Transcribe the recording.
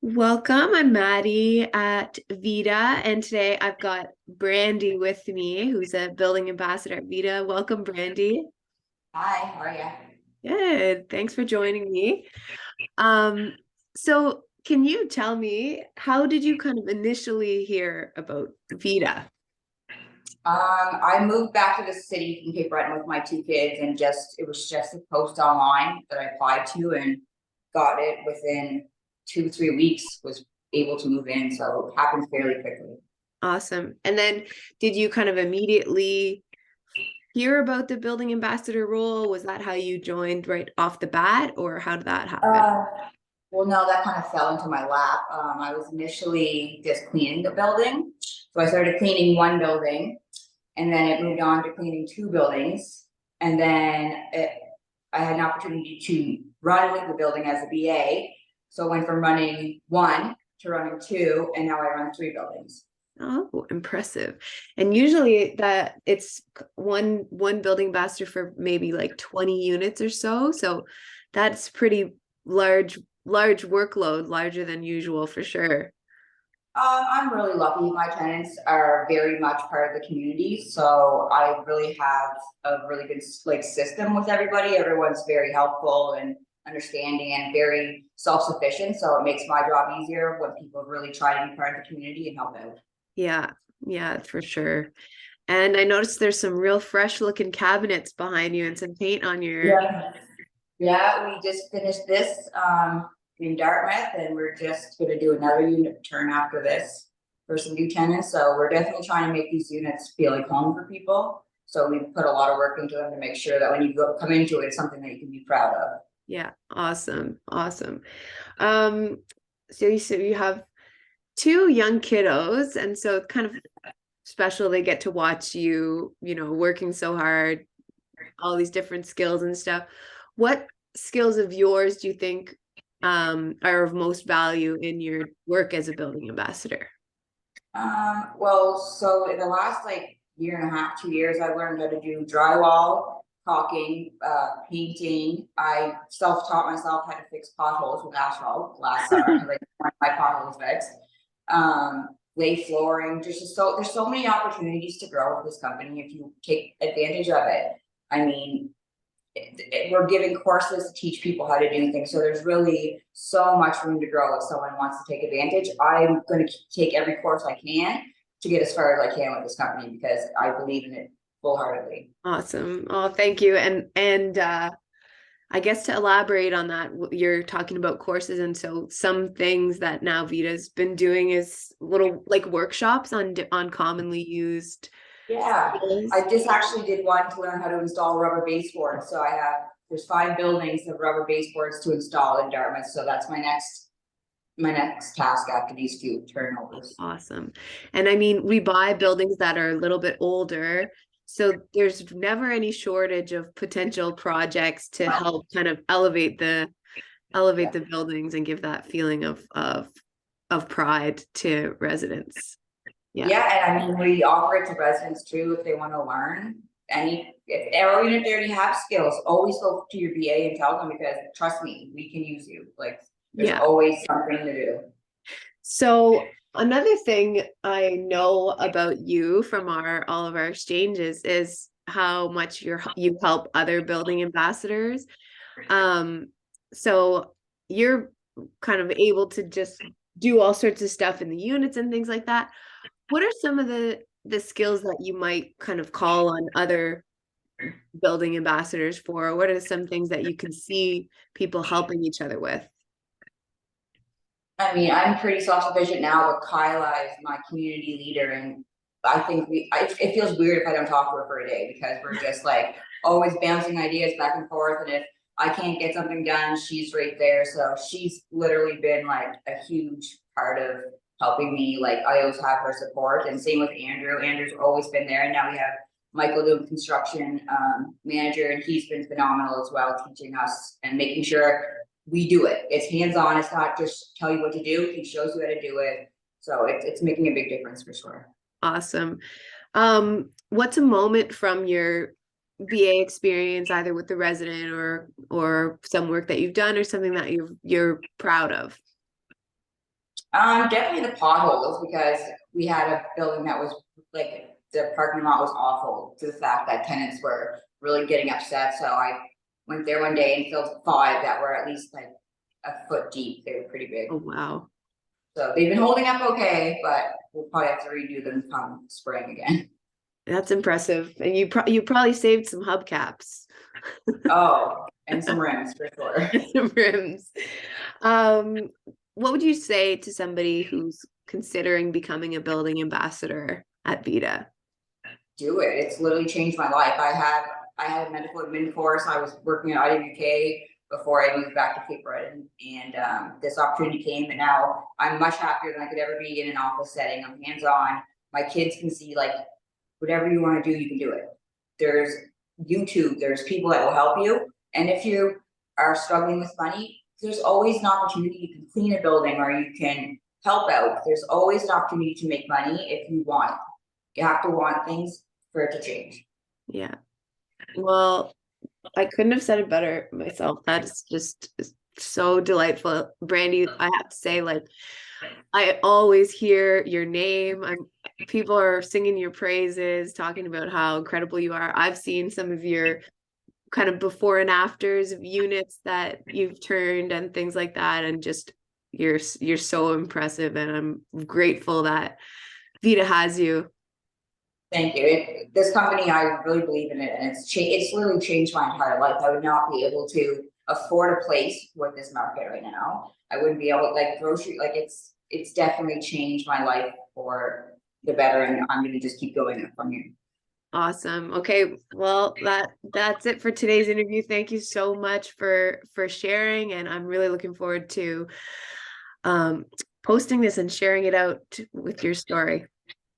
Welcome. I'm Maddie at VIDA, and today I've got Brandi with me, who's a building ambassador at VIDA. Welcome, Brandi. Hi, how are you? Good. Thanks for joining me. Um, so can you tell me how did you kind of initially hear about VIDA? I moved back to the city from Cape Breton with my two kids, and just it was just a post online that I applied to and got it within 2, 3 weeks. Was able to move in, so it happened fairly quickly. Awesome. And then did you kind of immediately hear about the building ambassador role? Was that how you joined right off the bat, or how did that happen? Uh, well, no, that kind of fell into my lap. I was initially just cleaning the building, so I started cleaning one building, and then it moved on to cleaning two buildings, and I had an opportunity to run the building as a BA. So I went from running one to running two, and now I run three buildings. Oh, impressive. And usually that it's one building ambassador for maybe like 20 units or so. So that's pretty large workload, larger than usual for sure. I'm really lucky. My tenants are very much part of the community, so I really have a really good system with everybody. Everyone's very helpful and understanding and very self-sufficient. So it makes my job easier when people really try to be part of the community and help out. Yeah, yeah, for sure. And I noticed there's some real fresh looking cabinets behind you and some paint on your. Yeah. Yeah, we just finished this in Dartmouth, and we're just going to do another unit turn after this for some new tenants. So we're definitely trying to make these units feel like home for people. So we put a lot of work into them to make sure that when you come into it, it's something that you can be proud of. Yeah, awesome. Awesome. Um, so you have two young kiddos, and so it's kind of special they get to watch you, working so hard, all these different skills and stuff. What skills of yours do you think are of most value in your work as a building ambassador? Well, so in the last like year and a half, 2 years, I learned how to do drywall, caulking, painting. I self-taught myself how to fix potholes with asphalt last summer. Like my potholes fixed. Lay flooring. There's so many opportunities to grow with this company if you take advantage of it. I mean, we're giving courses to teach people how to do things. So there's really so much room to grow if someone wants to take advantage. I'm going to take every course I can to get as far as I can with this company because I believe in it full heartedly. Awesome. Oh, thank you. And I guess to elaborate on that, you're talking about courses, and so some things that now Vita's been doing is little like workshops on commonly used Yeah, skills. I just actually did one to learn how to install rubber baseboards. So there's 5 buildings of rubber baseboards to install in Dartmouth. So that's my next task after these few turnovers. Awesome. And I mean, we buy buildings that are a little bit older, so there's never any shortage of potential projects to help kind of elevate Yeah. the buildings and give that feeling of pride to residents. Yeah. Yeah, and I mean, we offer it to residents too if they want to learn. Or even if they already have skills, always go to your BA and tell them because trust me, we can use you. Like, there's Yeah. always something to do. So another thing I know about you from our all of our exchanges is how much you help other building ambassadors. Um, so you're kind of able to just do all sorts of stuff in the units and things like that. What are some of the skills that you might kind of call on other building ambassadors for? What are some things that you can see people helping each other with? I mean, I'm pretty self-sufficient now, but Kyla is my community leader, and I think it feels weird if I don't talk to her for a day because we're just like always bouncing ideas back and forth. And if I can't get something done, she's right there. So she's literally been like a huge part of helping me. Like I always have her support, and same with Andrew. Andrew's always been there, and now we have Michael doing construction manager, and he's been phenomenal as well, teaching us and making sure we do it. It's hands-on. It's not just tell you what to do. He shows you how to do it. So it's making a big difference for sure. Awesome. What's a moment from your VA experience, either with the resident or some work that you've done or something that you're proud of? Definitely the potholes, because we had a building that was like, the parking lot was awful, to the fact that tenants were really getting upset. So I went there one day and filled 5 that were at least like a foot deep. They were pretty Oh, big. wow. So they've been holding up okay, but we'll probably have to redo them come spring again. That's impressive. And you probably saved some hubcaps. Oh, and some rims for sure. Some rims. Um, what would you say to somebody who's considering becoming a building ambassador at VIDA? Do it. It's literally changed my life. I had a medical admin course. I was working at IWK before I moved back to Cape Breton, and this opportunity came, and now I'm much happier than I could ever be in an office setting. I'm hands on. My kids can see, like, whatever you want to do, you can do it. There's YouTube. There's people that will help you, and if you are struggling with money, there's always an opportunity. You can clean a building, or you can help out. There's always an opportunity to make money if you want it. You have to want things for it to change. Yeah. Well, I couldn't have said it better myself. That's just so delightful. Brandi, I have to say, like, I always hear your name. People are singing your praises, talking about how incredible you are. I've seen some of your kind of before and afters of units that you've turned and things like that, and just you're so impressive, and I'm grateful that VIDA has you. Thank you. This company, I really believe in it, and it's literally changed my entire life. I would not be able to afford a place with this market right now. I wouldn't be able, like, grocery, like, it's definitely changed my life for the better, and I'm gonna just keep going from here. Awesome. Okay, well, that's it for today's interview. Thank you so much for sharing, and I'm really looking forward to um posting this and sharing it out with your story.